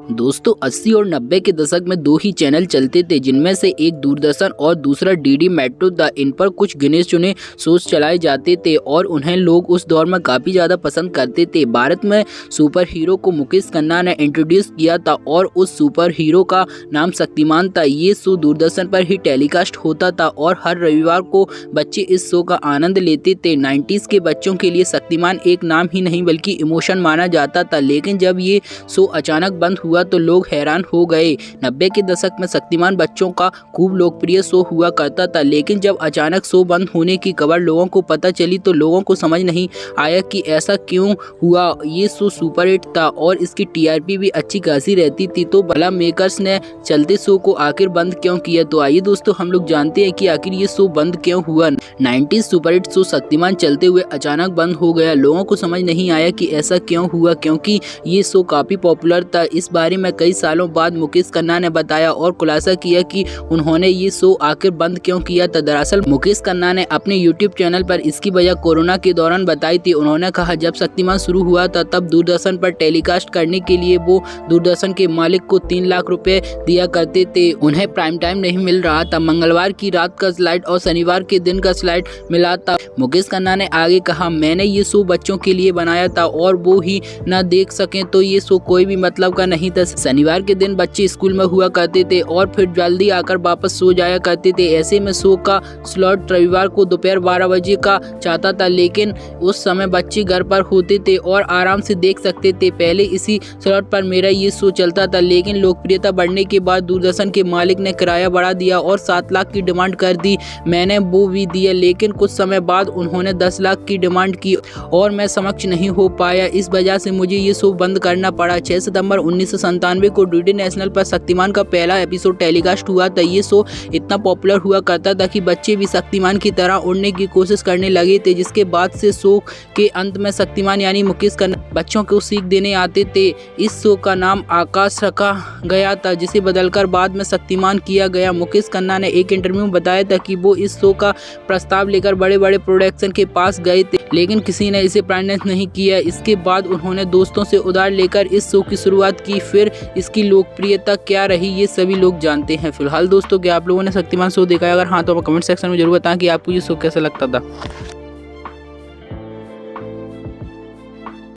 दोस्तों 80 और 90 के दशक में दो ही चैनल चलते थे, जिनमें से एक दूरदर्शन और दूसरा डीडी मेट्रो था। इन पर कुछ गिने चुने शोज चलाए जाते थे और उन्हें लोग उस दौर में काफ़ी ज़्यादा पसंद करते थे। भारत में सुपर हीरो को मुकेश खन्ना ने इंट्रोड्यूस किया था और उस सुपर हीरो का नाम शक्तिमान था। ये शो दूरदर्शन पर ही टेलीकास्ट होता था और हर रविवार को बच्चे इस शो का आनंद लेते थे। 90s के बच्चों के लिए शक्तिमान एक नाम ही नहीं बल्कि इमोशन माना जाता था, लेकिन जब ये शो अचानक बंद हुआ तो लोग हैरान हो गए। 90 के दशक में शक्तिमान बच्चों का खूब लोकप्रिय शो हुआ करता था, लेकिन जब अचानक शो बंद होने की खबर लोगों को पता चली तो लोगों को समझ नहीं आया कि ऐसा क्यों हुआ। ये शो सुपर हिट था और इसकी टीआरपी भी अच्छी खासी रहती थी, तो भला मेकर्स ने चलते शो को आखिर बंद क्यों किया। तो आइए दोस्तों हम लोग जानते हैं कि आखिर ये शो बंद क्यों हुआ। 90s सुपरहिट शो शक्तिमान चलते हुए अचानक बंद हो गया। लोगों को समझ नहीं आया कि ऐसा क्यों हुआ, क्योंकि ये शो काफ़ी पॉपुलर था। इस बारे में कई सालों बाद मुकेश खन्ना ने बताया और खुलासा किया कि उन्होंने ये शो आखिर बंद क्यों किया था। दरअसल मुकेश खन्ना ने अपने यूट्यूब चैनल पर इसकी वजह कोरोना के दौरान बताई थी। उन्होंने कहा, जब शक्तिमान शुरू हुआ था तब दूरदर्शन पर टेलीकास्ट करने के लिए वो दूरदर्शन के मालिक को 3 लाख रुपए दिया करते थे। उन्हें प्राइम टाइम नहीं मिल रहा था। मंगलवार की रात का स्लाइड और शनिवार के दिन का स्लाइड मिला था। मुकेश खन्ना ने आगे कहा, मैंने ये शो बच्चों के लिए बनाया था और वो ही ना देख सकें तो ये शो कोई भी मतलब का नहीं था। शनिवार के दिन बच्चे स्कूल में हुआ करते थे और फिर जल्दी आकर वापस सो जाया करते थे। ऐसे में शो का स्लॉट रविवार को दोपहर 12 बजे का चाहता था, लेकिन उस समय बच्चे घर पर होते थे और आराम से देख सकते थे। पहले इसी स्लॉट पर मेरा ये शो चलता था, लेकिन लोकप्रियता बढ़ने के बाद दूरदर्शन के मालिक ने किराया बढ़ा दिया और 7 लाख की डिमांड कर दी। मैंने वो भी दिया, लेकिन कुछ समय बाद उन्होंने 10 लाख की डिमांड की और मैं समक्ष नहीं हो पाया। इस वजह से मुझे ये शो बंद करना पड़ा। 6 सितंबर 1997 को डीडी नेशनल पर शक्तिमान का पहला एपिसोड टेलीकास्ट हुआ था। ये शो इतना पॉपुलर हुआ करता था कि बच्चे भी शक्तिमान की तरह उड़ने की कोशिश करने लगे थे, जिसके बाद से शो के अंत में शक्तिमान यानी मुकेश खन्ना बच्चों को सीख देने आते थे। इस शो का नाम आकाश रखा गया था, जिसे बदलकर बाद में शक्तिमान किया गया। मुकेश खन्ना ने एक इंटरव्यू में बताया था कि वो इस शो का प्रस्ताव लेकर बड़े बड़े प्रोडक्शन के पास गए थे, लेकिन किसी ने इसे फाइनेंस नहीं किया। इसके बाद उन्होंने दोस्तों से उधार लेकर इस शो की शुरुआत की। फिर इसकी लोकप्रियता क्या रही ये सभी लोग जानते हैं। फिलहाल दोस्तों क्या आप लोगों ने शक्तिमान शो देखा है? अगर हाँ तो कमेंट सेक्शन में जरूर बताएं कि आपको ये शो कैसा लगता था।